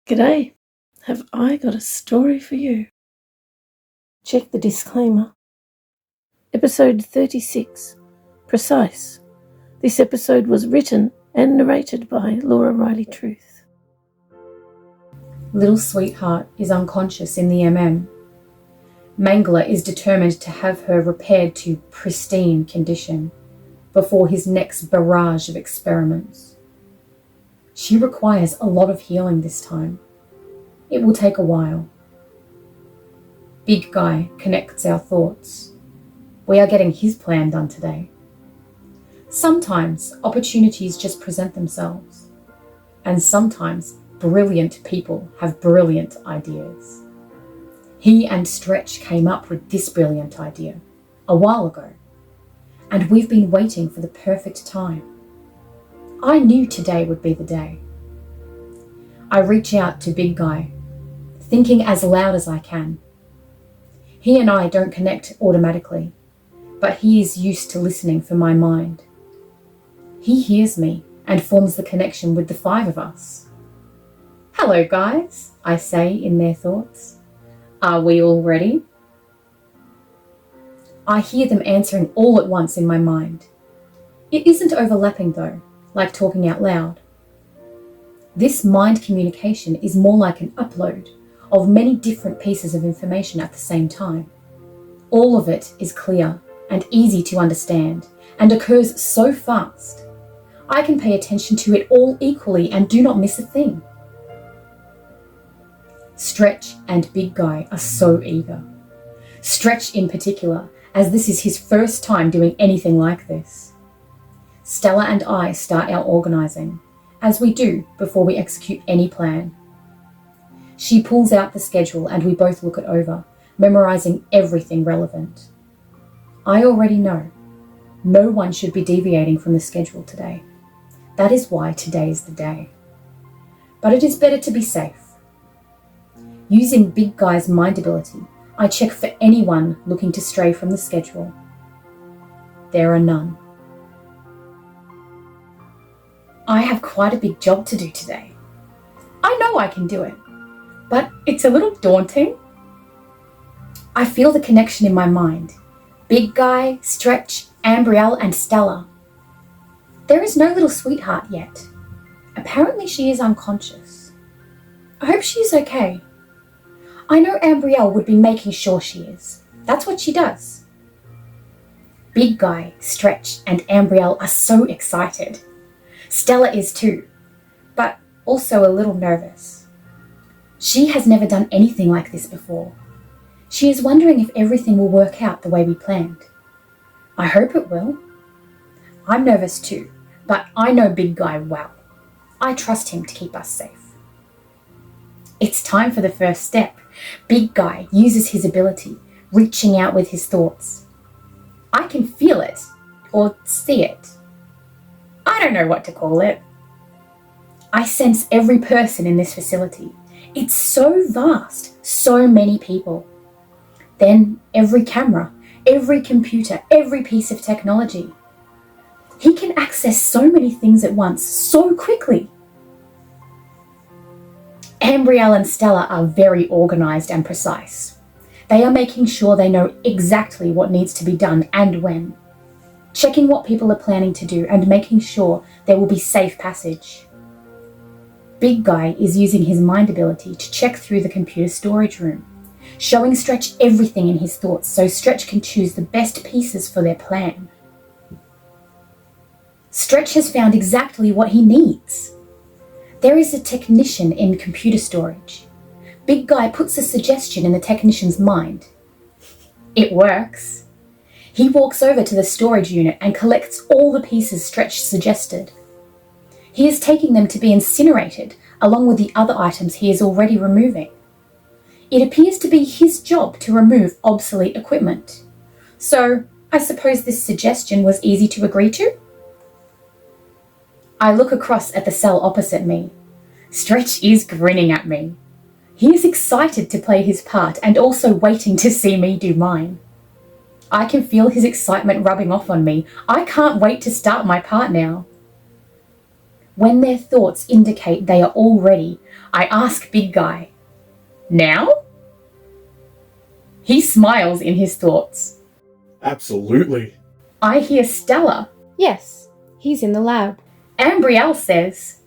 G'day, have I got a story for you? Check the disclaimer. Episode 36, Precise. This episode was written and narrated by Laura Reily Truth. Little Sweetheart is unconscious in the Mangler is determined to have her repaired to pristine condition before his next barrage of experiments. She requires a lot of healing this time. It will take a while. Big Guy connects our thoughts. We are getting his plan done today. Sometimes opportunities just present themselves, and sometimes brilliant people have brilliant ideas. He and Stretch came up with this brilliant idea a while ago, and we've been waiting for the perfect time. I knew today would be the day. I reach out to Big Guy, thinking as loud as I can. He and I don't connect automatically, but he is used to listening for my mind. He hears me and forms the connection with the five of us. "Hello, guys," I say in their thoughts. "Are we all ready?" I hear them answering all at once in my mind. It isn't overlapping though, like talking out loud. This mind communication is more like an upload of many different pieces of information at the same time. All of it is clear and easy to understand and occurs so fast. I can pay attention to it all equally and do not miss a thing. Stretch and Big Guy are so eager. Stretch in particular, as this is his first time doing anything like this. Stella and I start our organising, as we do before we execute any plan. She pulls out the schedule and we both look it over, memorising everything relevant. I already know. No one should be deviating from the schedule today. That is why today is the day. But it is better to be safe. Using Big Guy's mind ability, I check for anyone looking to stray from the schedule. There are none. I have quite a big job to do today. I know I can do it, but it's a little daunting. I feel the connection in my mind. Big Guy, Stretch, Ambrielle, and Stella. There is no Little Sweetheart yet. Apparently she is unconscious. I hope she is okay. I know Ambrielle would be making sure she is. That's what she does. Big Guy, Stretch, and Ambrielle are so excited. Stella is too, but also a little nervous. She has never done anything like this before. She is wondering if everything will work out the way we planned. I hope it will. I'm nervous too, but I know Big Guy well. I trust him to keep us safe. It's time for the first step. Big Guy uses his ability, reaching out with his thoughts. I can feel it, or see it. I don't know what to call it. I sense every person in this facility. It's so vast, so many people. Then every camera, every computer, every piece of technology. He can access so many things at once, so quickly. Ambrielle and Stella are very organised and precise. They are making sure they know exactly what needs to be done and when. Checking what people are planning to do and making sure there will be safe passage. Big Guy is using his mind ability to check through the computer storage room, showing Stretch everything in his thoughts so Stretch can choose the best pieces for their plan. Stretch has found exactly what he needs. There is a technician in computer storage. Big Guy puts a suggestion in the technician's mind. It works. He walks over to the storage unit and collects all the pieces Stretch suggested. He is taking them to be incinerated along with the other items he is already removing. It appears to be his job to remove obsolete equipment. So I suppose this suggestion was easy to agree to? I look across at the cell opposite me. Stretch is grinning at me. He is excited to play his part and also waiting to see me do mine. I can feel his excitement rubbing off on me. I can't wait to start my part now. When their thoughts indicate they are all ready, I ask Big Guy, "Now?" He smiles in his thoughts. Absolutely. I hear Stella. Yes, he's in the lab. Ambrielle says,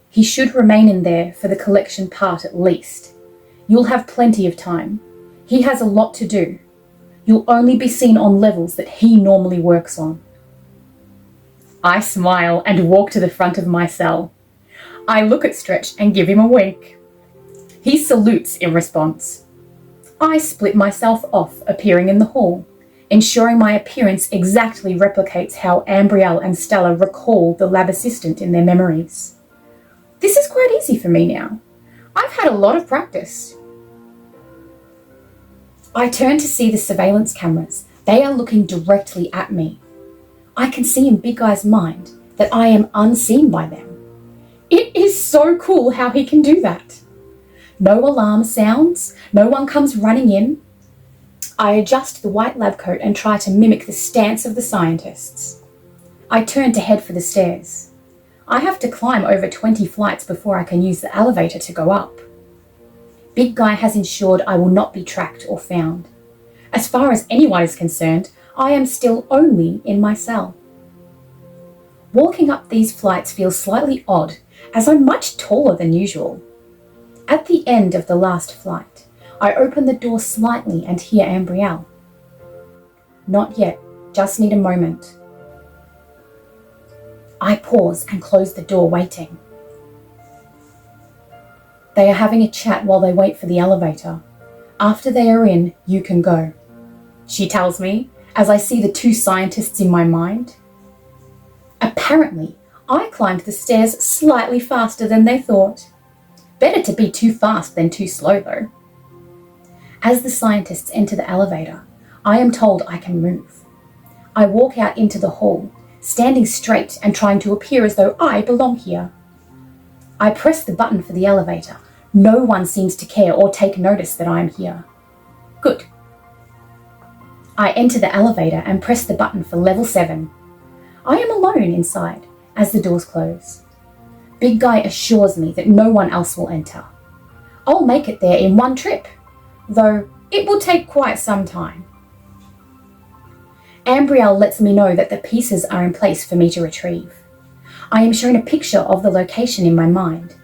"He should remain in there for the collection part at least. You'll have plenty of time. He has a lot to do. You'll only be seen on levels that he normally works on." I smile and walk to the front of my cell. I look at Stretch and give him a wink. He salutes in response. I split myself off, appearing in the hall, ensuring my appearance exactly replicates how Ambrielle and Stella recall the lab assistant in their memories. This is quite easy for me now. I've had a lot of practice. I turn to see the surveillance cameras. They are looking directly at me. I can see in Big Guy's mind that I am unseen by them. It is so cool how he can do that. No alarm sounds, no one comes running in. I adjust the white lab coat and try to mimic the stance of the scientists. I turn to head for the stairs. I have to climb over 20 flights before I can use the elevator to go up. Big Guy has ensured I will not be tracked or found. As far as anyone is concerned, I am still only in my cell. Walking up these flights feels slightly odd, as I'm much taller than usual. At the end of the last flight, I open the door slightly and hear Ambrielle. "Not yet, just need a moment." I pause and close the door, waiting. They are having a chat while they wait for the elevator. "After they are in, you can go," she tells me as I see the two scientists in my mind. Apparently, I climbed the stairs slightly faster than they thought. Better to be too fast than too slow, though. As the scientists enter the elevator, I am told I can move. I walk out into the hall, standing straight and trying to appear as though I belong here. I press the button for the elevator. No one seems to care or take notice that I am here. Good. I enter the elevator and press the button for level 7. I am alone inside as the doors close. Big Guy assures me that no one else will enter. I'll make it there in one trip, though it will take quite some time. Ambrielle lets me know that the pieces are in place for me to retrieve. I am shown a picture of the location in my mind.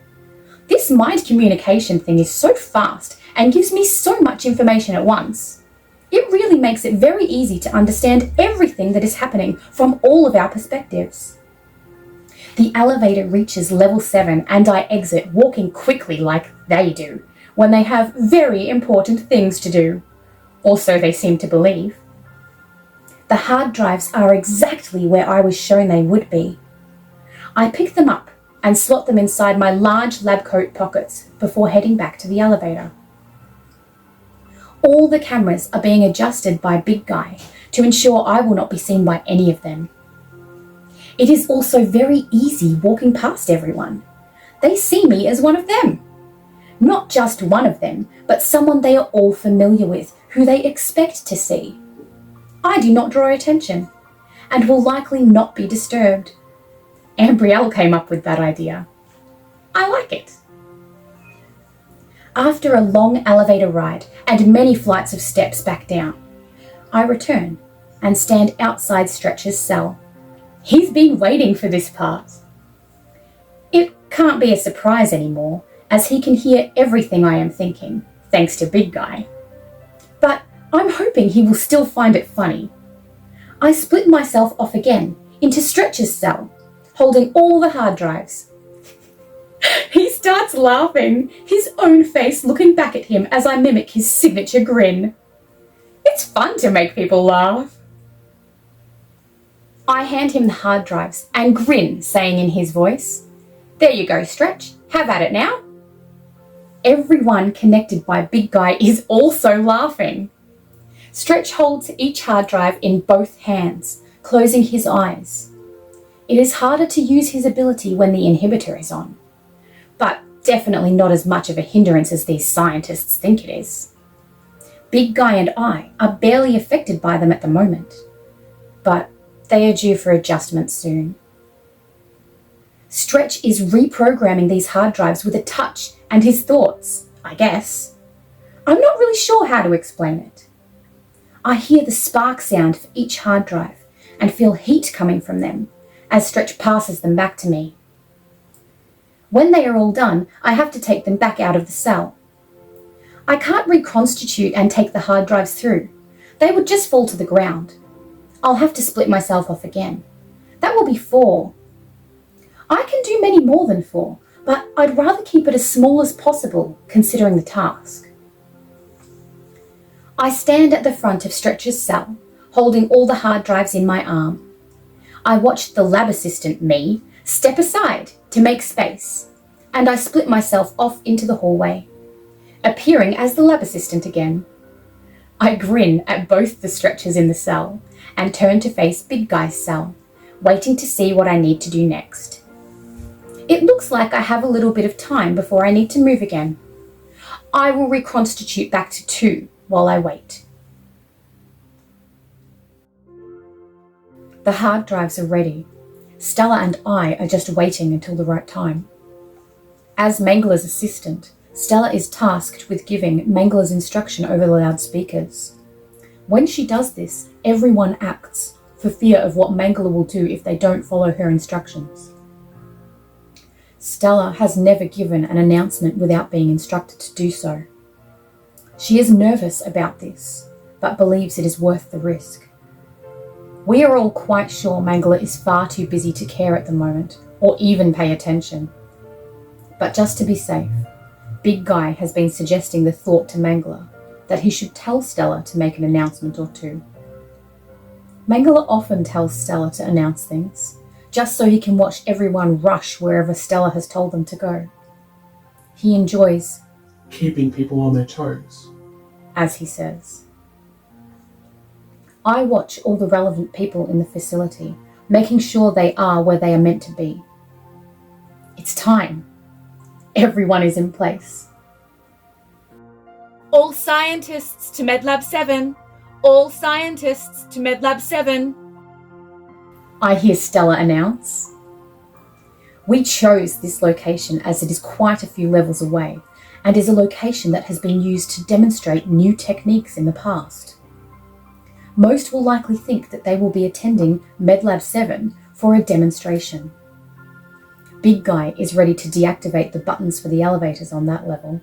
This mind communication thing is so fast and gives me so much information at once. It really makes it very easy to understand everything that is happening from all of our perspectives. The elevator reaches level 7 and I exit, walking quickly like they do, when they have very important things to do. Or so they seem to believe. The hard drives are exactly where I was shown they would be. I pick them up and slot them inside my large lab coat pockets before heading back to the elevator. All the cameras are being adjusted by Big Guy to ensure I will not be seen by any of them. It is also very easy walking past everyone. They see me as one of them. Not just one of them, but someone they are all familiar with, who they expect to see. I do not draw attention, and will likely not be disturbed. Ambrielle came up with that idea. I like it. After a long elevator ride and many flights of steps back down, I return and stand outside Stretch's cell. He's been waiting for this part. It can't be a surprise anymore, as he can hear everything I am thinking, thanks to Big Guy. But I'm hoping he will still find it funny. I split myself off again into Stretch's cell, holding all the hard drives. He starts laughing, his own face looking back at him as I mimic his signature grin. It's fun to make people laugh. I hand him the hard drives and grin, saying in his voice, "There you go, Stretch. Have at it now." Everyone connected by Big Guy is also laughing. Stretch holds each hard drive in both hands, closing his eyes. It is harder to use his ability when the inhibitor is on, but definitely not as much of a hindrance as these scientists think it is. Big Guy and I are barely affected by them at the moment, but they are due for adjustment soon. Stretch is reprogramming these hard drives with a touch and his thoughts, I guess. I'm not really sure how to explain it. I hear the spark sound for each hard drive and feel heat coming from them as Stretch passes them back to me. When they are all done, I have to take them back out of the cell. I can't reconstitute and take the hard drives through. They would just fall to the ground. I'll have to split myself off again. That will be 4. I can do many more than 4, but I'd rather keep it as small as possible, considering the task. I stand at the front of Stretch's cell, holding all the hard drives in my arm. I watch the lab assistant, me, step aside to make space, and I split myself off into the hallway, appearing as the lab assistant again. I grin at both the Stretchers in the cell and turn to face Big Guy's cell, waiting to see what I need to do next. It looks like I have a little bit of time before I need to move again. I will reconstitute back to 2 while I wait. The hard drives are ready. Stella and I are just waiting until the right time. As Mangler's assistant, Stella is tasked with giving Mangler's instruction over the loudspeakers. When she does this, everyone acts, for fear of what Mangler will do if they don't follow her instructions. Stella has never given an announcement without being instructed to do so. She is nervous about this, but believes it is worth the risk. We are all quite sure Mangler is far too busy to care at the moment, or even pay attention. But just to be safe, Big Guy has been suggesting the thought to Mangler that he should tell Stella to make an announcement or 2. Mangler often tells Stella to announce things, just so he can watch everyone rush wherever Stella has told them to go. He enjoys Keeping people on their toes. as he says. I watch all the relevant people in the facility, making sure they are where they are meant to be. It's time. Everyone is in place. All scientists to MedLab 7. All scientists to MedLab 7. I hear Stella announce. We chose this location as it is quite a few levels away and is a location that has been used to demonstrate new techniques in the past. Most will likely think that they will be attending MedLab 7 for a demonstration. Big Guy is ready to deactivate the buttons for the elevators on that level.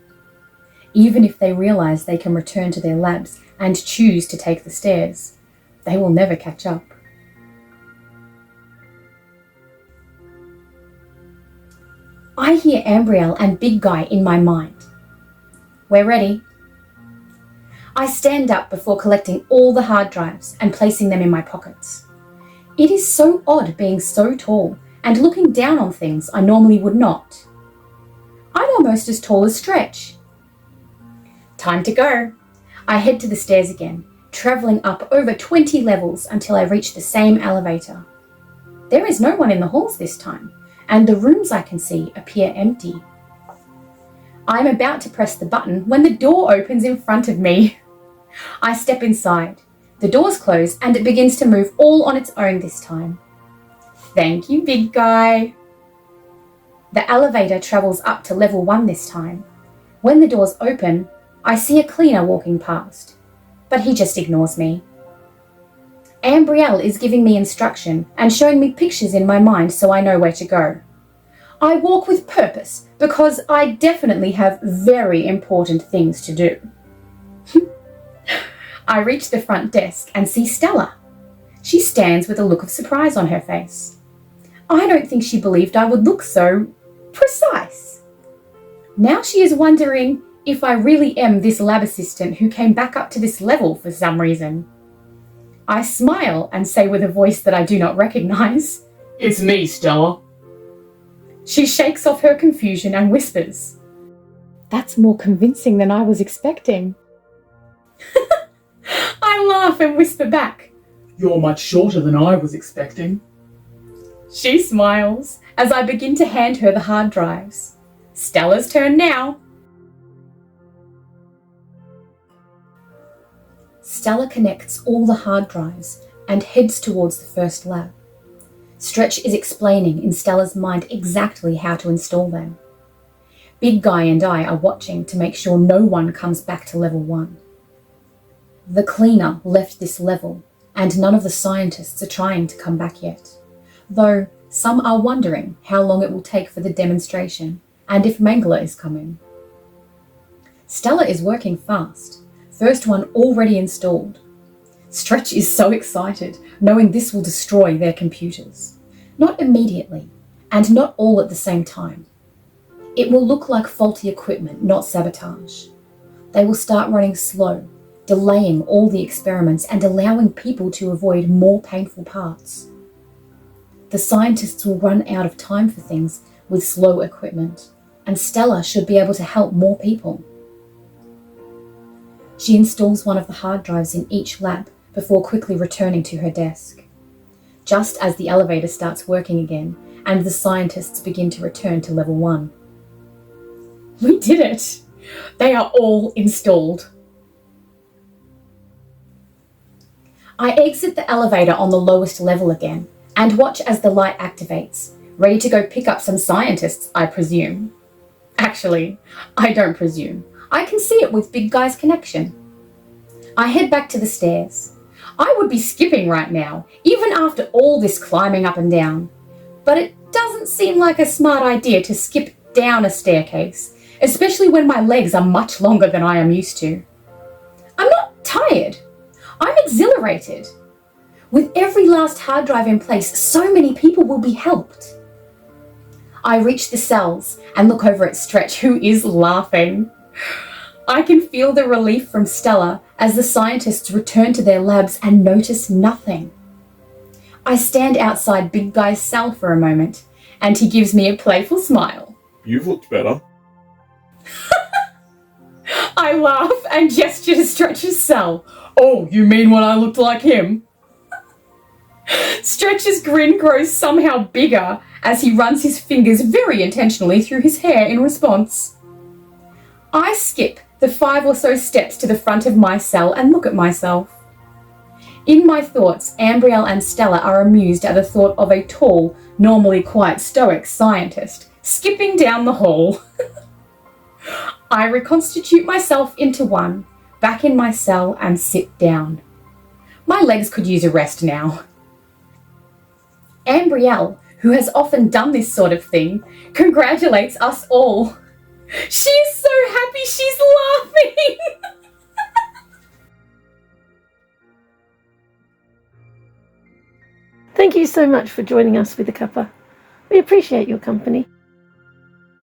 Even if they realise they can return to their labs and choose to take the stairs, they will never catch up. I hear Ambrielle and Big Guy in my mind. We're ready. I stand up before collecting all the hard drives and placing them in my pockets. It is so odd being so tall and looking down on things I normally would not. I'm almost as tall as Stretch. Time to go. I head to the stairs again, travelling up over 20 levels until I reach the same elevator. There is no one in the halls this time, and the rooms I can see appear empty. I'm about to press the button when the door opens in front of me. I step inside. The doors close and it begins to move all on its own this time. Thank you, Big Guy. The elevator travels up to level 1 this time. When the doors open, I see a cleaner walking past, but he just ignores me. Ambrielle is giving me instruction and showing me pictures in my mind so I know where to go. I walk with purpose because I definitely have very important things to do. I reach the front desk and see Stella. She stands with a look of surprise on her face. I don't think she believed I would look so precise. Now she is wondering if I really am this lab assistant who came back up to this level for some reason. I smile and say with a voice that I do not recognize, It's me, Stella. She shakes off her confusion and whispers, That's more convincing than I was expecting. I laugh and whisper back. You're much shorter than I was expecting. She smiles as I begin to hand her the hard drives. Stella's turn now. Stella connects all the hard drives and heads towards the first lab. Stretch is explaining in Stella's mind exactly how to install them. Big Guy and I are watching to make sure no one comes back to level 1. The cleaner left this level, and none of the scientists are trying to come back yet, though some are wondering how long it will take for the demonstration and if Mangler is coming. Stella is working fast, first one already installed. Stretch is so excited, knowing this will destroy their computers. Not immediately, and not all at the same time. It will look like faulty equipment, not sabotage. They will start running slow, delaying all the experiments and allowing people to avoid more painful parts. The scientists will run out of time for things with slow equipment, and Stella should be able to help more people. She installs one of the hard drives in each lab before quickly returning to her desk. Just as the elevator starts working again and the scientists begin to return to level 1. We did it! They are all installed. I exit the elevator on the lowest level again and watch as the light activates, ready to go pick up some scientists, I presume. Actually, I don't presume. I can see it with Big Guy's connection. I head back to the stairs. I would be skipping right now, even after all this climbing up and down. But it doesn't seem like a smart idea to skip down a staircase, especially when my legs are much longer than I am used to. I'm not tired. I'm exhilarated. With every last hard drive in place, so many people will be helped. I reach the cells and look over at Stretch, who is laughing. I can feel the relief from Stella as the scientists return to their labs and notice nothing. I stand outside Big Guy's cell for a moment, and he gives me a playful smile. You've looked better. I laugh and gesture to Stretch's cell. Oh, you mean when I looked like him? Stretch's grin grows somehow bigger as he runs his fingers very intentionally through his hair in response. I skip the 5 or so steps to the front of my cell and look at myself. In my thoughts, Ambrielle and Stella are amused at the thought of a tall, normally quite stoic scientist skipping down the hall. I reconstitute myself into one, back in my cell, and sit down. My legs could use a rest now. Ambrielle, who has often done this sort of thing, congratulates us all. She is so happy she's laughing. Thank you so much for joining us with the cuppa. We appreciate your company.